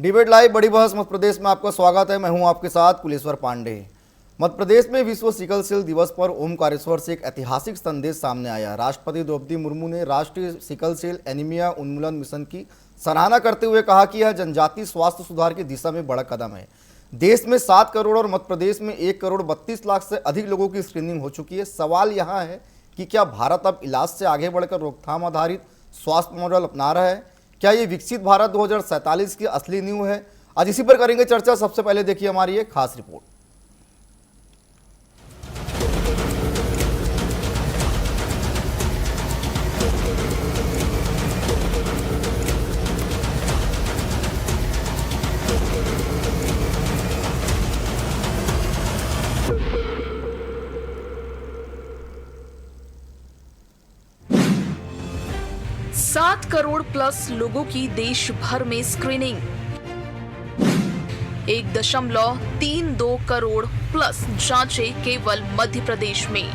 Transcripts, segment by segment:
Debate live बड़ी बहस मध्य प्रदेश में आपका स्वागत है। मैं हूं आपके साथ कुलेश्वर पांडे। मध्य प्रदेश में विश्व सिकल सेल दिवस पर ओमकारेश्वर से एक ऐतिहासिक संदेश सामने आया। राष्ट्रपति द्रौपदी मुर्मू ने राष्ट्रीय सिकल सेल एनीमिया उन्मूलन मिशन की सराहना करते हुए कहा कि यह जनजातीय स्वास्थ्य सुधार की दिशा में बड़ा कदम है। देश में 7 करोड़ और मध्य प्रदेश में 1 करोड़ 32 लाख से अधिक लोगों की स्क्रीनिंग हो चुकी है। सवाल यहाँ है कि क्या भारत अब इलाज से आगे बढ़कर रोकथाम आधारित स्वास्थ्य मॉडल अपना रहा है? क्या ये विकसित भारत 2047 की असली नींव है? आज इसी पर करेंगे चर्चा। सबसे पहले देखिए हमारी एक खास रिपोर्ट। सात करोड़ प्लस लोगों की देश भर में स्क्रीनिंग, 1.32 करोड़ प्लस जांचें केवल मध्य प्रदेश में,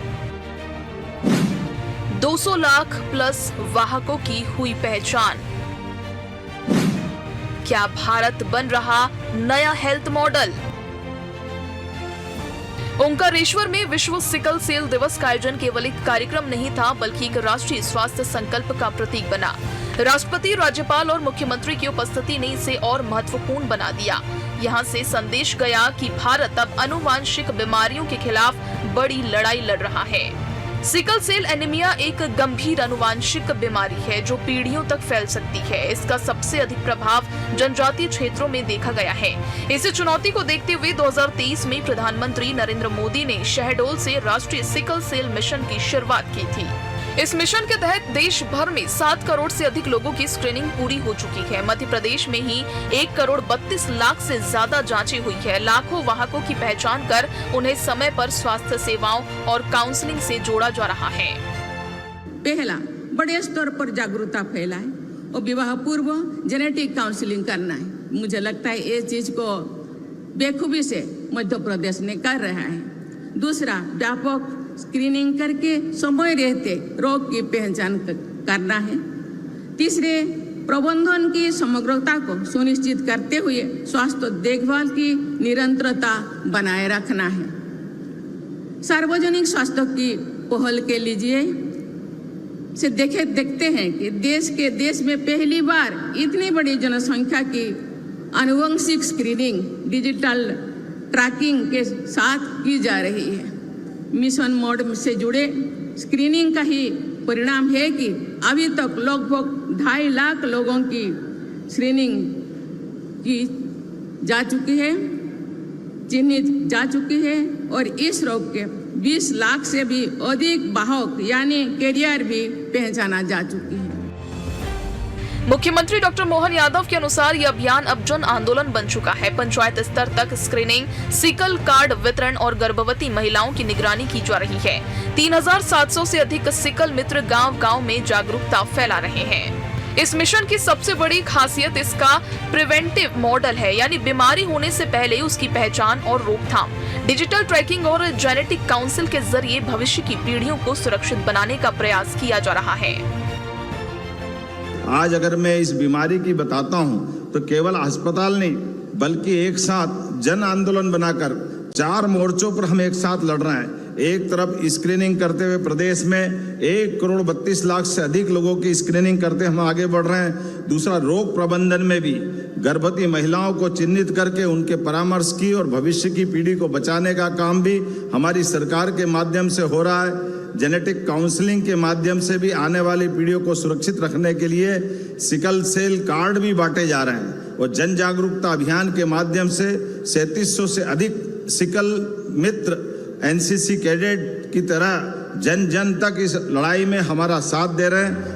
200 लाख प्लस वाहकों की हुई पहचान। क्या भारत बन रहा नया हेल्थ मॉडल? ओंकारेश्वर में विश्व सिकल सेल दिवस का आयोजन केवल एक कार्यक्रम नहीं था, बल्कि एक राष्ट्रीय स्वास्थ्य संकल्प का प्रतीक बना। राष्ट्रपति, राज्यपाल और मुख्यमंत्री की उपस्थिति ने इसे और महत्वपूर्ण बना दिया। यहाँ से संदेश गया कि भारत अब आनुवांशिक बीमारियों के खिलाफ बड़ी लड़ाई लड़ रहा है। सिकल सेल एनीमिया एक गंभीर आनुवांशिक बीमारी है जो पीढ़ियों तक फैल सकती है। इसका सबसे अधिक प्रभाव जनजातीय क्षेत्रों में देखा गया है। इस चुनौती को देखते हुए 2023 में प्रधानमंत्री नरेंद्र मोदी ने शहडोल से राष्ट्रीय सिकल सेल मिशन की शुरुआत की थी। इस मिशन के तहत देश भर में 7 करोड़ से अधिक लोगों की स्क्रीनिंग पूरी हो चुकी है। मध्य प्रदेश में ही 1 करोड़ 32 लाख से ज्यादा जांचें हुई है। लाखों वाहकों की पहचान कर उन्हें समय पर स्वास्थ्य सेवाओं और काउंसलिंग से जोड़ा जा रहा है। पहला, बड़े स्तर पर जागरूकता फैलाए और विवाह पूर्व जेनेटिक काउंसलिंग करना है। मुझे लगता है ये चीज को बेखूबी से मध्य प्रदेश ने कर रहा है। दूसरा, व्यापक स्क्रीनिंग करके समय रहते रोग की पहचान करना है। तीसरे, प्रबंधन की समग्रता को सुनिश्चित करते हुए स्वास्थ्य देखभाल की निरंतरता बनाए रखना है। सार्वजनिक स्वास्थ्य की पहल के लिए से देखते हैं कि देश में पहली बार इतनी बड़ी जनसंख्या की आनुवंशिक स्क्रीनिंग डिजिटल ट्रैकिंग के साथ की जा रही है। मिशन मोड से जुड़े स्क्रीनिंग का ही परिणाम है कि अभी तक लगभग 2.5 लाख लोगों की स्क्रीनिंग की जा चुकी है, चिन्हित जा चुकी है और इस रोग के 20 लाख से भी अधिक वाहक यानी कैरियर भी पहचाना जा चुकी है। मुख्यमंत्री डॉक्टर मोहन यादव के अनुसार यह अभियान अब जन आंदोलन बन चुका है। पंचायत स्तर तक स्क्रीनिंग, सिकल कार्ड वितरण और गर्भवती महिलाओं की निगरानी की जा रही है। 3700 से अधिक सिकल मित्र गांव-गांव में जागरूकता फैला रहे हैं। इस मिशन की सबसे बड़ी खासियत इसका प्रिवेंटिव मॉडल है, यानी बीमारी होने से पहले उसकी पहचान और रोकथाम। डिजिटल ट्रैकिंग और जेनेटिक काउंसिल के जरिए भविष्य की पीढ़ियों को सुरक्षित बनाने का प्रयास किया जा रहा है। आज अगर मैं इस बीमारी की बताता हूं तो केवल अस्पताल नहीं बल्कि एक साथ जन आंदोलन बनाकर 4 मोर्चों पर हम एक साथ लड़ रहे हैं। एक तरफ स्क्रीनिंग करते हुए प्रदेश में 1 करोड़ 32 लाख से अधिक लोगों की स्क्रीनिंग करते हम आगे बढ़ रहे हैं। दूसरा, रोग प्रबंधन में भी गर्भवती महिलाओं को चिन्हित करके उनके परामर्श की और भविष्य की पीढ़ी को बचाने का काम भी हमारी सरकार के माध्यम से हो रहा है। जेनेटिक काउंसलिंग के माध्यम से भी आने वाली पीढ़ियों को सुरक्षित रखने के लिए सिकल सेल कार्ड भी बांटे जा रहे हैं और जन जागरूकता अभियान के माध्यम से 3700 से अधिक सिकल मित्र एनसीसी कैडेट की तरह जन जन तक इस लड़ाई में हमारा साथ दे रहे हैं।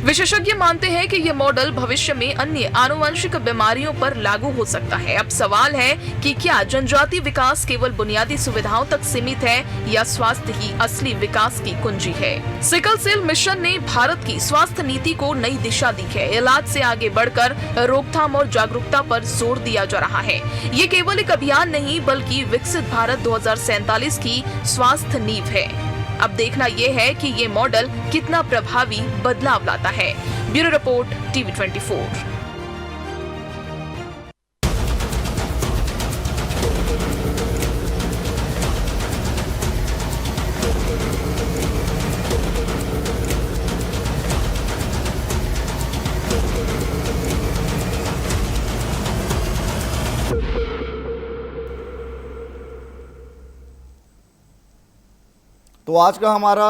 विशेषज्ञ मानते हैं कि यह मॉडल भविष्य में अन्य आनुवंशिक बीमारियों पर लागू हो सकता है। अब सवाल है कि क्या जनजातीय विकास केवल बुनियादी सुविधाओं तक सीमित है या स्वास्थ्य ही असली विकास की कुंजी है। सिकल सेल मिशन ने भारत की स्वास्थ्य नीति को नई दिशा दी है। इलाज से आगे बढ़कर रोकथाम और जागरूकता पर जोर दिया जा रहा है। ये केवल एक अभियान नहीं बल्कि विकसित भारत 2047 की स्वास्थ्य नींव है। अब देखना यह है कि ये मॉडल कितना प्रभावी बदलाव लाता है। Bureau report, TV 24। तो आज का हमारा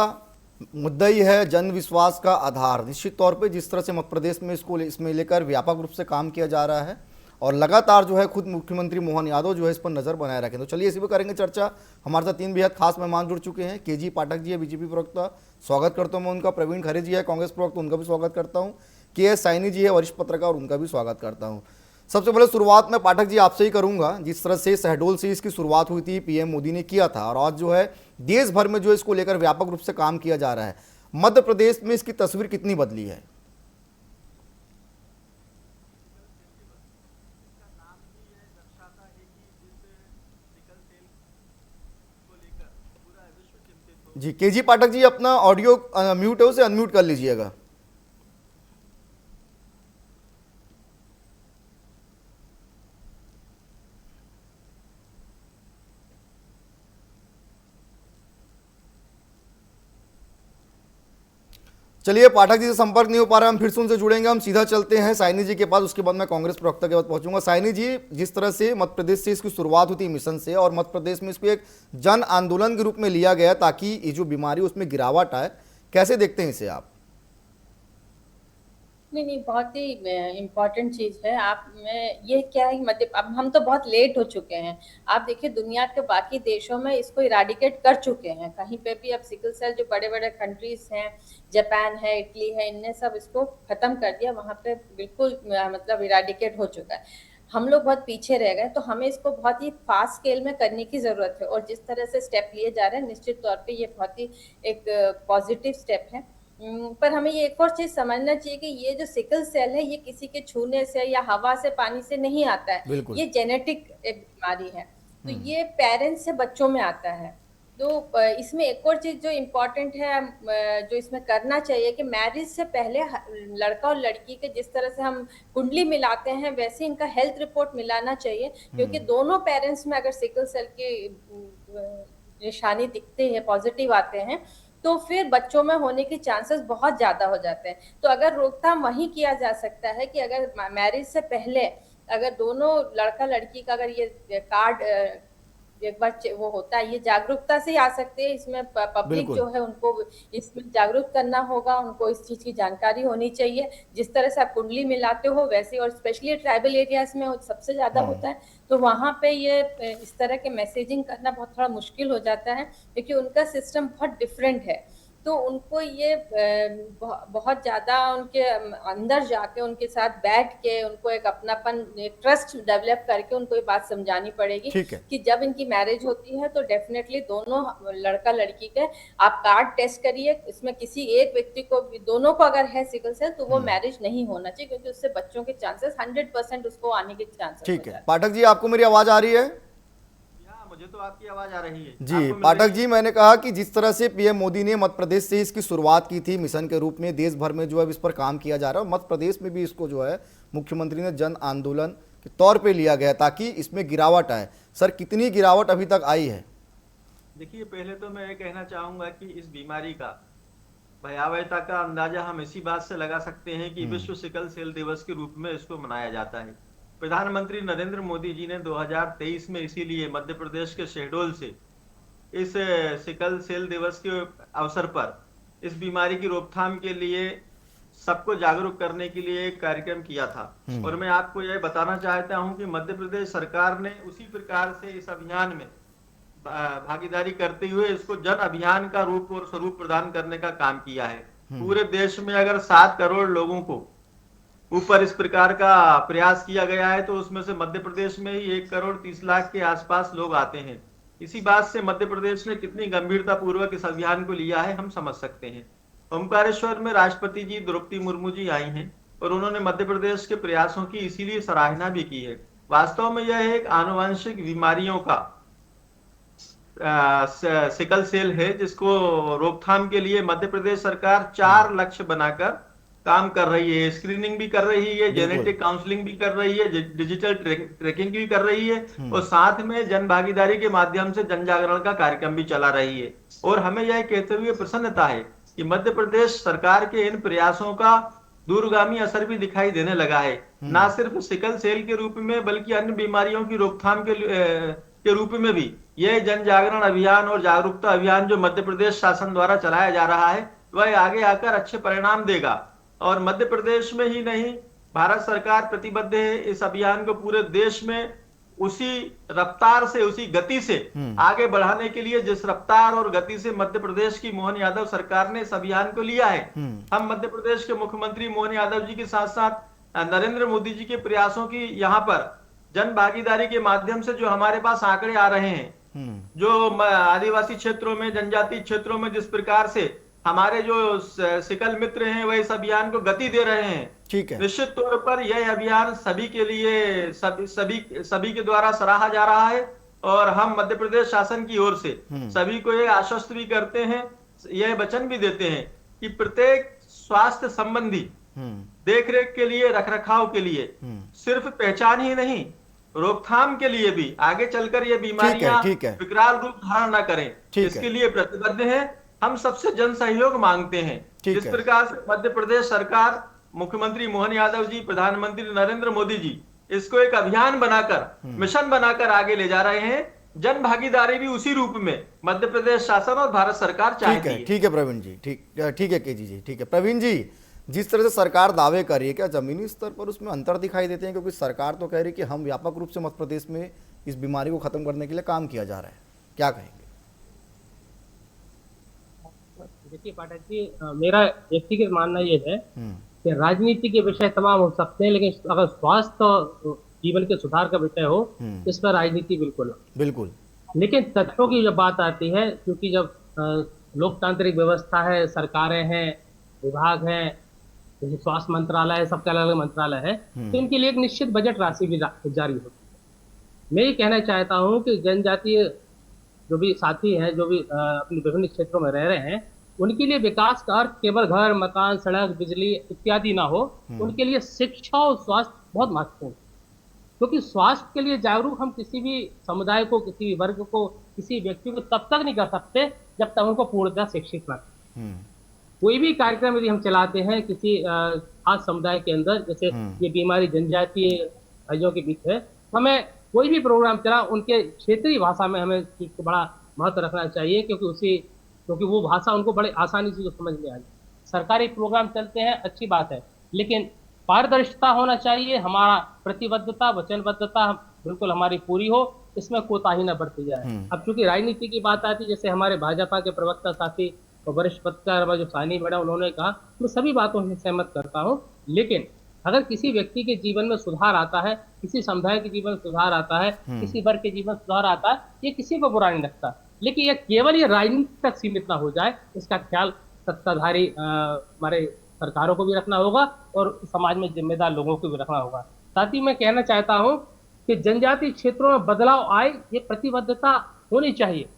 मुद्दा ही है जन विश्वास का आधार। निश्चित तौर पे जिस तरह से मध्य प्रदेश में इसमें लेकर व्यापक रूप से काम किया जा रहा है और लगातार जो है खुद मुख्यमंत्री मोहन यादव जो है इस पर नज़र बनाए रखें। तो चलिए इसी पर करेंगे चर्चा। हमारे साथ 3 बेहद खास मेहमान जुड़ चुके हैं। केजी पाठक जी है, बीजेपी प्रवक्ता, स्वागत करता हूँ मैं उनका। प्रवीण खरे जी है, कांग्रेस प्रवक्ता, उनका भी स्वागत करता हूँ। के साइनी जी है, वरिष्ठ पत्रकार, उनका भी स्वागत करता हूँ। सबसे पहले शुरुआत में पाठक जी आपसे ही करूंगा। जिस तरह से शहडोल से इसकी शुरुआत हुई थी, पीएम मोदी ने किया था और आज जो है देश भर में जो इसको लेकर व्यापक रूप से काम किया जा रहा है, मध्य प्रदेश में इसकी तस्वीर कितनी बदली है? जी केजी पाठक जी, अपना ऑडियो म्यूट है, उसे अनम्यूट कर लीजिएगा। चलिए, पाठक जी से संपर्क नहीं हो पा रहा, हम फिर से उनसे जुड़ेंगे। हम सीधा चलते हैं साइनी जी के पास, उसके बाद मैं कांग्रेस प्रवक्ता के पास पहुंचूंगा। साइनी जी, जिस तरह से मध्य प्रदेश से इसकी शुरुआत हुई थी मिशन से और मध्य प्रदेश में इसको एक जन आंदोलन के रूप में लिया गया ताकि ये जो बीमारी उसमें गिरावट आए, कैसे देखते हैं इसे आप? नहीं, बहुत ही इम्पोर्टेंट चीज है। आप में ये क्या है, मतलब अब हम तो बहुत लेट हो चुके हैं। आप देखिए दुनिया के बाकी देशों में इसको इराडिकेट कर चुके हैं। कहीं पे भी अब सिकल सेल जो बड़े बड़े कंट्रीज हैं, जापान है, इटली है, इनने सब इसको खत्म कर दिया। वहाँ पे बिल्कुल मतलब इराडिकेट हो चुका है। हम लोग बहुत पीछे रह गए, तो हमें इसको बहुत ही फास्ट स्केल में करने की जरूरत है। और जिस तरह से स्टेप लिए जा रहे हैं, निश्चित तौर पे ये बहुत ही एक पॉजिटिव स्टेप है। पर हमें ये एक और चीज समझना चाहिए कि ये जो सिकल सेल है, ये किसी के छूने से या हवा से, पानी से नहीं आता है। ये जेनेटिक एक बीमारी है, तो ये पेरेंट्स से बच्चों में आता है। तो इसमें एक और चीज जो इम्पोर्टेंट है, जो इसमें करना चाहिए कि मैरिज से पहले लड़का और लड़की के जिस तरह से हम कुंडली मिलाते हैं, वैसे इनका हेल्थ रिपोर्ट मिलाना चाहिए। क्योंकि दोनों पेरेंट्स में अगर सिकल सेल की निशानी दिखते हैं, पॉजिटिव आते हैं, तो फिर बच्चों में होने के चांसेस बहुत ज्यादा हो जाते हैं। तो अगर रोकथाम वही किया जा सकता है कि अगर मैरिज से पहले अगर दोनों लड़का लड़की का अगर ये कार्ड एक बार वो होता है, ये जागरूकता से ही आ सकते हैं। इसमें पब्लिक जो है उनको इसमें जागरूक करना होगा, उनको इस चीज की जानकारी होनी चाहिए। जिस तरह से आप कुंडली मिलाते हो वैसे, और स्पेशली ट्राइबल एरियाज में सबसे ज्यादा होता है, तो वहां पे ये इस तरह के मैसेजिंग करना बहुत थोड़ा मुश्किल हो जाता है, क्योंकि उनका सिस्टम बहुत डिफरेंट है। तो उनको ये बहुत ज्यादा उनके अंदर जाके उनके साथ बैठ के उनको एक अपनापन, एक ट्रस्ट डेवलप करके उनको ये बात समझानी पड़ेगी कि जब इनकी मैरिज होती है तो डेफिनेटली दोनों लड़का लड़की के आप कार्ड टेस्ट करिए। इसमें किसी एक व्यक्ति को, दोनों को अगर है सिकल सेल, तो वो मैरिज नहीं होना चाहिए, क्योंकि उससे बच्चों के चांसेस 100% उसको आने के चांसेस। ठीक है पाठक जी, आपको मेरी आवाज आ रही है? मुझे तो आपकी आवाज आ रही है जी। पाठक जी, मैंने कहा कि जिस तरह से पीएम मोदी ने मध्य प्रदेश से इसकी शुरुआत की थी मिशन के रूप में, देश भर में जो है इस पर काम किया जा रहा है। मध्य प्रदेश में भी इसको जो है मुख्यमंत्री ने जन आंदोलन के तौर पे लिया गया ताकि इसमें गिरावट आए। सर, कितनी गिरावट अभी तक आई है? देखिए, पहले तो मैं ये कहना चाहूंगा कि इस बीमारी का भयावहता का अंदाजा हम इसी बात से लगा सकते हैं कि विश्व सिकल सेल दिवस के रूप में इसको मनाया जाता है। प्रधानमंत्री नरेंद्र मोदी जी ने 2023 में इसीलिए मध्य प्रदेश के शहडोल से इस सिकल सेल दिवस के अवसर पर इस बीमारी की रोकथाम के लिए सबको जागरूक करने के लिए एक कार्यक्रम किया था। और मैं आपको यह बताना चाहता हूं कि मध्य प्रदेश सरकार ने उसी प्रकार से इस अभियान में भागीदारी करते हुए इसको जन अभियान का रूप और स्वरूप प्रदान करने का काम किया है। पूरे देश में अगर 7 करोड़ लोगों को ऊपर इस प्रकार का प्रयास किया गया है, तो उसमें से मध्य प्रदेश में ही 1 करोड़ 30 लाख के आसपास लोग आते हैं। इसी बात से मध्य प्रदेश ने कितनी गंभीरता पूर्वक इस अभियान को लिया है हम समझ सकते हैं। ओमकारेश्वर में राष्ट्रपति जी द्रौपदी मुर्मू जी आई हैं और उन्होंने मध्य प्रदेश के प्रयासों की इसीलिए सराहना भी की है। वास्तव में यह एक आनुवंशिक बीमारियों का सिकल सेल है, जिसको रोकथाम के लिए मध्य प्रदेश सरकार 4 लक्ष्य बनाकर काम कर रही है। स्क्रीनिंग भी कर रही है, जेनेटिक काउंसलिंग भी कर रही है, डिजिटल ट्रैकिंग भी कर रही है और साथ में जन भागीदारी के माध्यम से जन जागरण का कार्यक्रम भी चला रही है। और हमें यह कहते हुए प्रसन्नता है कि मध्य प्रदेश सरकार के इन प्रयासों का दूरगामी असर भी दिखाई देने लगा है। ना सिर्फ सिकल सेल के रूप में, बल्कि अन्य बीमारियों की रोकथाम के रूप में भी ये जन जागरण अभियान और जागरूकता अभियान जो मध्य प्रदेश शासन द्वारा चलाया जा रहा है वह आगे आकर अच्छे परिणाम देगा। और मध्य प्रदेश में ही नहीं, भारत सरकार प्रतिबद्ध है इस अभियान को पूरे देश में उसी रफ्तार से, उसी गति से आगे बढ़ाने के लिए। जिस रफ्तार और गति से मध्य प्रदेश की मोहन यादव सरकार ने इस अभियान को लिया है, हम मध्य प्रदेश के मुख्यमंत्री मोहन यादव जी के साथ साथ नरेंद्र मोदी जी के प्रयासों की यहाँ पर जन भागीदारी के माध्यम से जो हमारे पास आंकड़े आ रहे हैं, जो आदिवासी क्षेत्रों में, जनजातीय क्षेत्रों में जिस प्रकार से हमारे जो सिकल मित्र हैं वह इस अभियान को गति दे रहे हैं, ठीक है। निश्चित तौर पर यह अभियान सभी के लिए, सभी के द्वारा सराहा जा रहा है। और हम मध्य प्रदेश शासन की ओर से सभी को यह आश्वस्त भी करते हैं, यह वचन भी देते हैं कि प्रत्येक स्वास्थ्य संबंधी देखरेख के लिए, रखरखाव के लिए, सिर्फ पहचान ही नहीं, रोकथाम के लिए भी आगे चलकर ये बीमारियां विकराल रूप धारण न करें, इसके लिए प्रतिबद्ध हैं। हम सबसे जन सहयोग मांगते हैं। जिस प्रकार से मध्य प्रदेश सरकार, मुख्यमंत्री मोहन यादव जी, प्रधानमंत्री नरेंद्र मोदी जी इसको एक अभियान बनाकर, मिशन बनाकर आगे ले जा रहे हैं, जन भागीदारी भी उसी रूप में मध्य प्रदेश शासन और भारत सरकार चाहती है। ठीक है प्रवीण जी, ठीक है केजी जी, ठीक है। प्रवीण जी, जिस तरह से सरकार दावे कर रही है, क्या जमीनी स्तर पर उसमें अंतर दिखाई देते हैं? क्योंकि सरकार तो कह रही है कि हम व्यापक रूप से मध्य प्रदेश में इस बीमारी को खत्म करने के लिए काम किया जा रहा है, क्या कहेंगे? देखिए पाठक जी, मेरा व्यक्तिगत मानना ये है कि राजनीति के विषय तमाम हो सकते हैं, लेकिन अगर स्वास्थ्य और जीवन के सुधार का विषय हो, इस पर राजनीति बिल्कुल। लेकिन तथ्यों की जब बात आती है, क्योंकि जब लोकतांत्रिक व्यवस्था है, सरकारें हैं, विभाग हैं, जैसे स्वास्थ्य मंत्रालय है, सबके अलग अलग मंत्रालय है, तो इनके लिए एक निश्चित बजट राशि भी जारी होती है। मैं ये कहना चाहता हूँ कि जनजातीय जो भी साथी हैं, जो भी अपने विभिन्न क्षेत्रों में रह रहे हैं, उनके लिए विकास का अर्थ केवल घर, मकान, सड़क, बिजली इत्यादि ना हो, उनके लिए शिक्षा और स्वास्थ्य बहुत महत्वपूर्ण है। क्योंकि स्वास्थ्य के लिए जागरूक हम किसी भी समुदाय को, किसी भी वर्ग को, किसी व्यक्ति को तब तक नहीं कर सकते जब तक उनको पूर्णतः शिक्षित न करें। कोई भी कार्यक्रम यदि हम चलाते हैं किसी खास समुदाय के अंदर, जैसे ये बीमारी जनजातीय भाइयों के बीच है, हमें कोई भी प्रोग्राम चला उनके क्षेत्रीय भाषा में हमें चीज को बड़ा महत्व रखना चाहिए, क्योंकि वो भाषा उनको बड़े आसानी से समझ में आ जाए। सरकारी प्रोग्राम चलते हैं, अच्छी बात है, लेकिन पारदर्शिता होना चाहिए, हमारा प्रतिबद्धता, वचनबद्धता बिल्कुल हमारी पूरी हो, इसमें कोताही न बरती जाए। अब चूंकि राजनीति की बात आती है, जैसे हमारे भाजपा के प्रवक्ता साथी और वरिष्ठ पत्रकार जो सानी मैडम, उन्होंने कहा, मैं सभी बातों से सहमत करता हूँ। लेकिन अगर किसी व्यक्ति के जीवन में सुधार आता है, किसी समुदाय के जीवन में सुधार आता है, किसी वर्ग के जीवन में सुधार आता है, ये किसी को बुरा नहीं लगता। लेकिन ये केवल ये राजनीति तक सीमित ना हो जाए, इसका ख्याल सत्ताधारी हमारे सरकारों को भी रखना होगा और समाज में जिम्मेदार लोगों को भी रखना होगा। साथ ही मैं कहना चाहता हूँ कि जनजातीय क्षेत्रों में बदलाव आए, ये प्रतिबद्धता होनी चाहिए,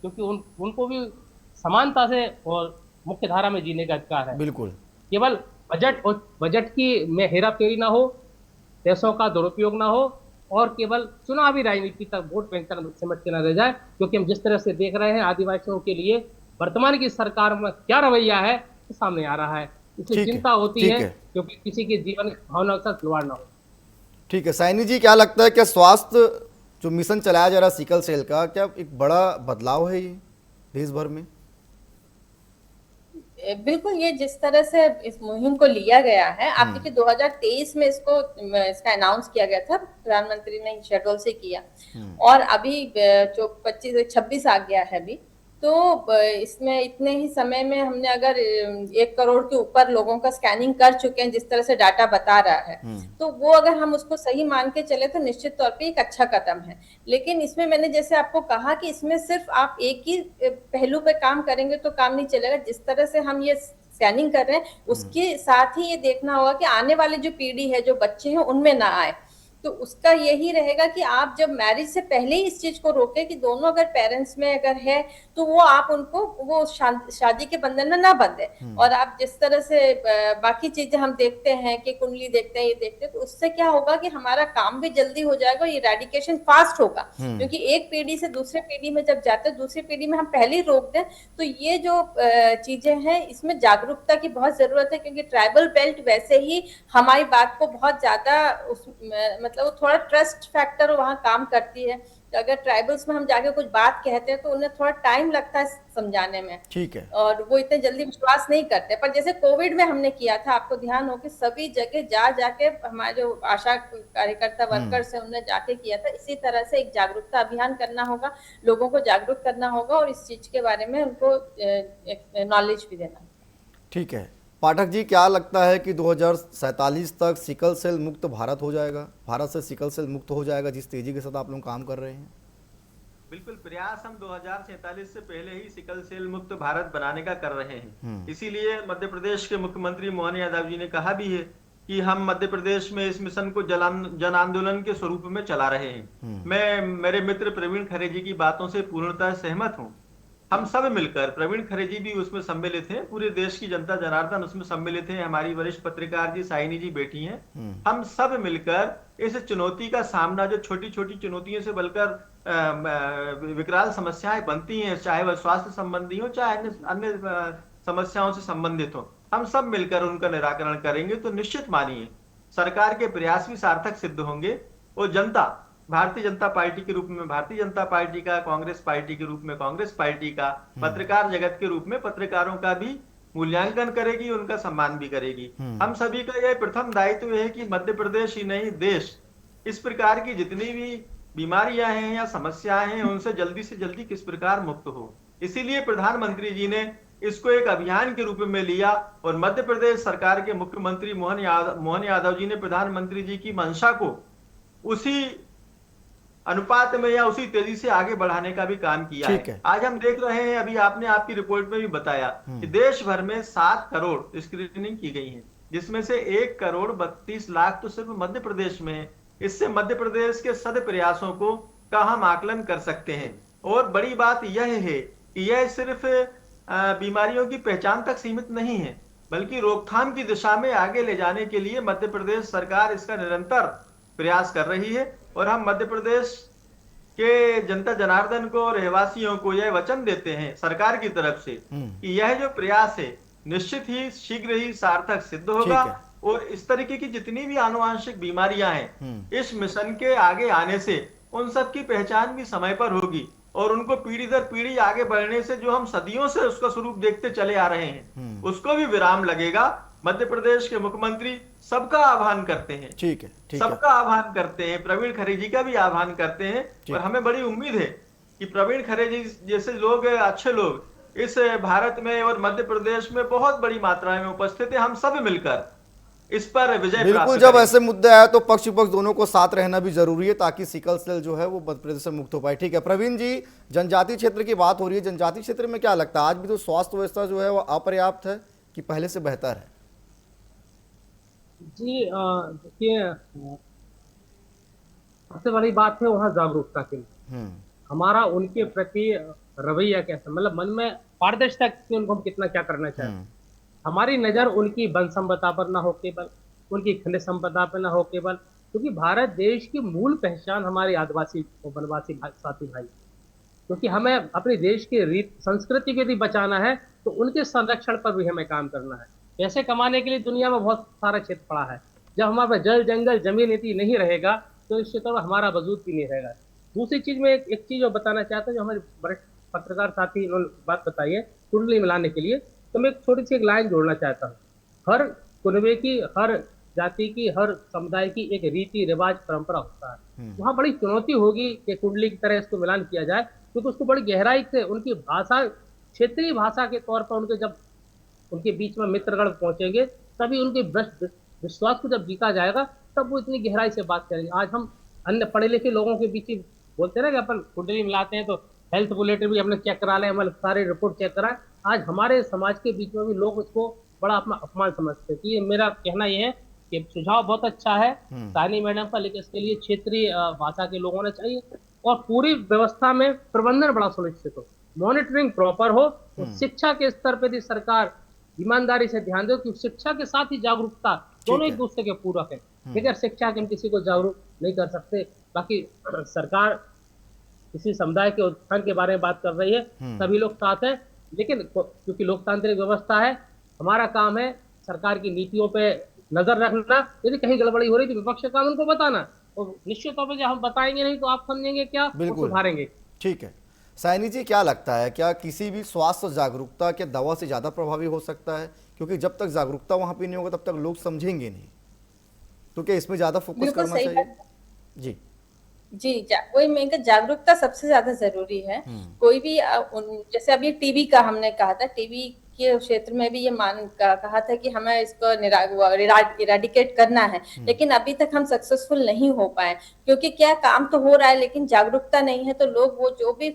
क्योंकि उनको भी समानता से और मुख्य धारा में जीने का अधिकार है। बिल्कुल। केवल बजट की में हेरा फेरी ना हो, पैसों का दुरुपयोग ना हो, और केवल चुनावी राजनीति तक वोट बैंक तक सिमट के न रह जाए। क्योंकि हम जिस तरह से देख रहे हैं आदिवासियों के लिए वर्तमान की सरकार में क्या रवैया है, तो सामने आ रहा है, इसलिए चिंता होती है, क्योंकि किसी के जीवन भावना का खिलवाड़ ना हो। ठीक है साइनी जी, क्या लगता है, क्या स्वास्थ्य जो मिशन चलाया जा रहा है सिकल सेल का, क्या एक बड़ा बदलाव है ये देश भर में? बिल्कुल, ये जिस तरह से इस मुहिम को लिया गया है, आप देखिए 2023 में इसका अनाउंस किया गया था, प्रधानमंत्री ने शेड्यूल से किया, और अभी जो 25-26 आ गया है अभी, तो इसमें इतने ही समय में हमने अगर 1 करोड़ के ऊपर लोगों का स्कैनिंग कर चुके हैं, जिस तरह से डाटा बता रहा है, तो वो अगर हम उसको सही मान के चले तो निश्चित तौर पे एक अच्छा कदम है। लेकिन इसमें मैंने जैसे आपको कहा कि इसमें सिर्फ आप एक ही पहलू पे काम करेंगे तो काम नहीं चलेगा। जिस तरह से हम ये स्कैनिंग कर रहे हैं, उसके साथ ही ये देखना होगा कि आने वाली जो पीढ़ी है, जो बच्चे हैं, उनमें ना आए। तो उसका यही रहेगा कि आप जब मैरिज से पहले ही इस चीज को रोके कि दोनों अगर पेरेंट्स में अगर है तो वो आप उनको वो शादी के बंधन में ना बंधे। और आप जिस तरह से बाकी चीजें हम देखते हैं कि कुंडली देखते हैं, ये देखते हैं, तो उससे क्या होगा कि हमारा काम भी जल्दी हो जाएगा, इरेडिकेशन फास्ट होगा। क्योंकि एक पीढ़ी से दूसरे पीढ़ी में जब जाते हैं, दूसरी पीढ़ी में हम पहले ही रोक दें, तो ये जो चीजें हैं इसमें जागरूकता की बहुत जरूरत है। क्योंकि ट्राइबल बेल्ट वैसे ही हमारी बात को बहुत ज्यादा मतलब वो थोड़ा ट्रस्ट फैक्टर वहाँ काम करती है। तो अगर ट्राइबल्स में हम जाके कुछ बात कहते हैं तो उन्हें थोड़ा टाइम लगता है समझाने में, ठीक है। और वो इतने जल्दी विश्वास नहीं करते। पर जैसे कोविड में हमने किया था, आपको ध्यान हो कि सभी जगह जाके हमारे जो आशा कार्यकर्ता वर्कर्स है उन्होंने जाके किया था। इसी तरह से एक जागरूकता अभियान करना होगा, लोगों को जागरूक करना होगा और इस चीज के बारे में उनको नॉलेज भी देना। ठीक है पाठक जी, क्या लगता है कि 2047 तक सिकल सेल मुक्त भारत हो जाएगा, भारत से सिकल सेल मुक्त हो जाएगा जिस तेजी के साथ आप लोग काम कर रहे हैं? बिल्कुल, प्रयास हम 2047 से पहले ही सिकल सेल मुक्त भारत बनाने का कर रहे हैं। इसीलिए मध्य प्रदेश के मुख्यमंत्री मोहन यादव जी ने कहा भी है कि हम मध्य प्रदेश में इस मिशन को जन आंदोलन के स्वरूप में चला रहे हैं। मैं मेरे मित्र प्रवीण खरे जी की बातों से पूर्णतः सहमत हूं। हम सब मिलकर, प्रवीण खरे जी भी उसमें सम्मिलित हैं, पूरे देश की जनता जनार्दन उसमें सम्मिलित है, हमारी वरिष्ठ पत्रकार जी साइनी जी बैठी हैं, हम सब मिलकर इस चुनौती का सामना, जो छोटी छोटी चुनौतियों से बलकर विकराल समस्याएं बनती हैं, चाहे वह स्वास्थ्य संबंधी हो चाहे अन्य समस्याओं से संबंधित हो, हम सब मिलकर उनका निराकरण करेंगे। तो निश्चित मानिए सरकार के प्रयास भी सार्थक सिद्ध होंगे और जनता भारतीय जनता पार्टी के रूप में भारतीय जनता पार्टी का, कांग्रेस पार्टी के रूप में कांग्रेस पार्टी का, पत्रकार जगत के रूप में पत्रकारों का भी मूल्यांकन करेगी, उनका सम्मान भी करेगी। हम सभी का यह प्रथम दायित्व है कि मध्य प्रदेश ही नहीं देश इस प्रकार की जितनी भी बीमारियां हैं या समस्याएं हैं उनसे जल्दी से जल्दी किस प्रकार मुक्त हो। इसीलिए प्रधानमंत्री जी ने इसको एक अभियान के रूप में लिया और मध्य प्रदेश सरकार के मुख्यमंत्री मोहन यादव जी ने प्रधानमंत्री जी की मंशा को उसी अनुपात में या उसी तेजी से आगे बढ़ाने का भी काम किया है। आज हम देख रहे हैं, अभी आपने आपकी रिपोर्ट में भी बताया कि देश भर में 7 करोड़ स्क्रीनिंग की गई है, जिसमें से 1 करोड़ 32 लाख तो सिर्फ मध्य प्रदेश में है। इससे मध्य प्रदेश के सद प्रयासों को का हम आकलन कर सकते हैं। और बड़ी बात यह है कि यह सिर्फ बीमारियों की पहचान तक सीमित नहीं है, बल्कि रोकथाम की दिशा में आगे ले जाने के लिए मध्य प्रदेश सरकार इसका निरंतर प्रयास कर रही है। और हम मध्य प्रदेश के जनता जनार्दन को, रहवासियों को यह वचन देते हैं सरकार की तरफ से कि यह जो प्रयास है निश्चित ही शीघ्र ही सार्थक सिद्ध होगा और इस तरीके की जितनी भी आनुवांशिक बीमारियां हैं इस मिशन के आगे आने से उन सब की पहचान भी समय पर होगी और उनको पीढ़ी दर पीढ़ी आगे बढ़ने से जो हम सदियों से उसका स्वरूप देखते चले आ रहे हैं उसको भी विराम लगेगा। मध्य प्रदेश के मुख्यमंत्री सबका आह्वान करते हैं, ठीक है, सबका आह्वान करते हैं, प्रवीण खरे जी का भी आह्वान करते हैं और हमें बड़ी उम्मीद है कि प्रवीण खरे जी जैसे लोग, अच्छे लोग इस भारत में और मध्य प्रदेश में बहुत बड़ी मात्रा में उपस्थित है। हम सब मिलकर इस पर विजय प्राप्त बिल्कुल, जब ऐसे मुद्दे आए तो पक्ष विपक्ष दोनों को साथ रहना भी जरूरी है ताकि सिकल सेल जो है वो मध्य प्रदेश से मुक्त हो पाए। ठीक है प्रवीण जी, जनजातीय क्षेत्र की बात हो रही है, जनजातीय क्षेत्र में क्या लगता है आज भी तो स्वास्थ्य व्यवस्था जो है वो अपर्याप्त है कि पहले से बेहतर है? जी देखिए, सबसे बड़ी बात है वहाँ जागरूकता के लिए हमारा उनके प्रति रवैया कैसा, मतलब मन में पारदर्शिता कि उनको हम कितना क्या करना चाहते हैं। हमारी नजर उनकी वन संपदा पर ना हो केवल, उनकी खनिज संपदा पर ना हो केवल, क्योंकि भारत देश की मूल पहचान हमारे आदिवासी वनवासी साथी भाई, क्योंकि हमें अपने देश की रीत संस्कृति को यदि बचाना है तो उनके संरक्षण पर भी हमें काम करना है। पैसे कमाने के लिए दुनिया में बहुत सारा क्षेत्र पड़ा है, जब हमारे पास जल जंगल जमीन नीति नहीं रहेगा तो इस क्षेत्र में हमारा वजूद भी नहीं रहेगा। दूसरी चीज में एक चीज और बताना चाहता हूँ, जो हमारे वरिष्ठ पत्रकार साथी इन्होंने बात बताई है कुंडली मिलाने के लिए, तो मैं एक छोटी सी एक लाइन जोड़ना चाहता हूँ। हर कुनबे की, हर जाति की, हर समुदाय की एक रीति रिवाज परंपरा होता है। वहाँ बड़ी चुनौती होगी कि कुंडली की तरह इसको मिलान किया जाए, क्योंकि उसको बड़ी गहराई से उनकी भाषा, क्षेत्रीय भाषा के तौर पर उनके जब उनके बीच में मित्रगण पहुंचेंगे तभी उनके विश्वास को जब जीता जाएगा तब वो इतनी गहराई से बात करेंगे। आज हम अन्य पढ़े लिखे लोगों के बीच बोलते ना कि अपन कुंडली मिलाते हैं तो हेल्थ बुलेटिन भी हमने चेक करा लें, हमारे सारे रिपोर्ट चेक कराए। आज हमारे समाज के बीच में भी लोग इसको बड़ा अपना अपमान समझते हैं। ये मेरा कहना ये है कि सुझाव बहुत अच्छा है सानी मैडम का, लेकिन इसके लिए क्षेत्रीय भाषा के लोग होने चाहिए और पूरी व्यवस्था में प्रबंधन बड़ा सुनिश्चित हो, मॉनिटरिंग प्रॉपर हो। तो शिक्षा के स्तर पर भी सरकार ईमानदारी से ध्यान दो कि शिक्षा के साथ ही जागरूकता दोनों एक दूसरे के पूरक है। बगैर शिक्षा के हम किसी को जागरूक नहीं कर सकते। बाकी सरकार किसी समुदाय के उत्थान के बारे में बात कर रही है, सभी लोग साथ हैं, लेकिन क्योंकि लोकतांत्रिक व्यवस्था है, हमारा काम है सरकार की नीतियों पे नजर रखना। यदि कहीं गड़बड़ी हो रही तो विपक्ष का काम उनको बताना, और निश्चित तौर पर जब हम बताएंगे नहीं तो आप समझेंगे क्या और बिल्कुल। सुधारेंगे। ठीक है। साइनी जी, क्या लगता है, क्या किसी भी स्वास्थ्य जागरूकता के दवा से ज़्यादा प्रभावी हो सकता है? क्योंकि जब तक जागरूकता वहाँ पे नहीं होगा तब तक लोग समझेंगे नहीं, तो क्या इसमें ज़्यादा फोकस बिल्कुल करना सही चाहिए? बात। जी। वही मैं कहा, जागरूकता सबसे ज्यादा जरूरी है। कोई भी जैसे अभी टीबी का हमने कहा था, टीबी के क्षेत्र में भी ये कहा था कि हमें इसको इराडिकेट करना है, लेकिन अभी तक हम सक्सेसफुल नहीं हो पाए, क्योंकि क्या काम तो हो रहा है लेकिन जागरूकता नहीं है। तो लोग वो जो भी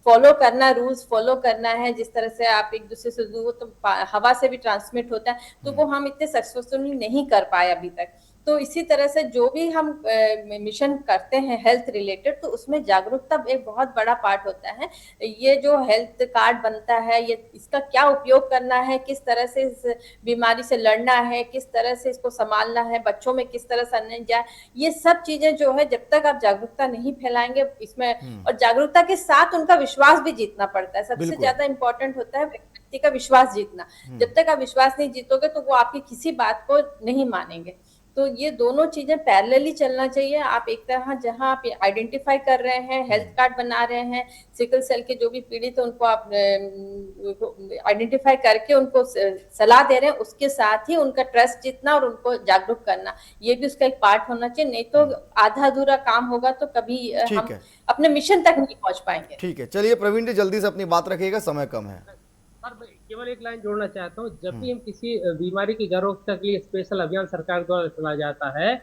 फॉलो करना, रूल्स फॉलो करना है, जिस तरह से आप एक दूसरे से दूर, तो हवा से भी ट्रांसमिट होता है, तो वो हम इतने सक्सेसफुल नहीं कर पाए अभी तक। तो इसी तरह से जो भी हम मिशन करते हैं हेल्थ रिलेटेड, तो उसमें जागरूकता एक बहुत बड़ा पार्ट होता है। ये जो हेल्थ कार्ड बनता है, ये इसका क्या उपयोग करना है, किस तरह से इस बीमारी से लड़ना है, किस तरह से इसको संभालना है, बच्चों में किस तरह से आने जाए, ये सब चीजें जो है, जब तक आप जागरूकता नहीं फैलाएंगे इसमें, और जागरूकता के साथ उनका विश्वास भी जीतना पड़ता है। सबसे बिल्कुल। ज्यादा इंपॉर्टेंट होता है व्यक्ति का विश्वास जीतना। जब तक आप विश्वास नहीं जीतोगे तो वो आपकी किसी बात को नहीं मानेंगे। तो ये दोनों चीजें पैरेलली चलना चाहिए। आप एक तरह जहां आप आइडेंटिफाई कर रहे हैं, हेल्थ कार्ड बना रहे हैं, सिकल सेल के जो भी पीड़ित है उनको आप आइडेंटिफाई करके उनको सलाह दे रहे हैं, उसके साथ ही उनका ट्रस्ट जीतना और उनको जागरूक करना, ये भी उसका एक पार्ट होना चाहिए। नहीं तो आधा अधूरा काम होगा तो कभी ठीक हम है। अपने मिशन तक नहीं पहुंच पाएंगे। ठीक है, चलिए प्रवीण जी, जल्दी से अपनी बात रखिएगा, समय कम है। और मैं केवल एक लाइन जोड़ना चाहता हूँ, जब भी हम किसी बीमारी की जागरूकता के लिए स्पेशल अभियान सरकार द्वारा चलाया जाता है,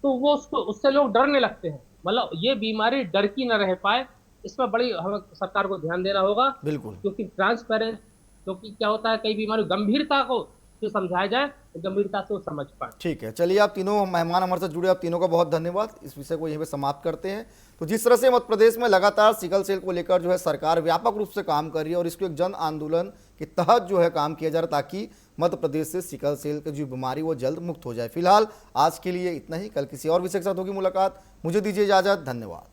तो वो उससे लोग डरने लगते हैं। मतलब ये बीमारी डर की न रह पाए, इसमें बड़ी हमें सरकार को ध्यान देना होगा। बिल्कुल। क्योंकि ट्रांसपेरेंट, क्योंकि क्या होता है, कई बीमारी गंभीरता को जो समझाया जाए तो गंभीरता से वो समझ पाए। ठीक है, चलिए, आप तीनों मेहमान हमारे साथ जुड़े, आप तीनों का बहुत धन्यवाद। इस विषय को यहीं पे समाप्त करते हैं। तो जिस तरह से मध्य प्रदेश में लगातार सिकल सेल को लेकर जो है सरकार व्यापक रूप से काम कर रही है और इसको एक जन आंदोलन के तहत जो है काम किया जा रहा है, ताकि मध्य प्रदेश से सिकल सेल की जो बीमारी वो जल्द मुक्त हो जाए। फिलहाल आज के लिए इतना ही, कल किसी और विषय के साथ होगी मुलाकात। मुझे दीजिए इजाजत, धन्यवाद।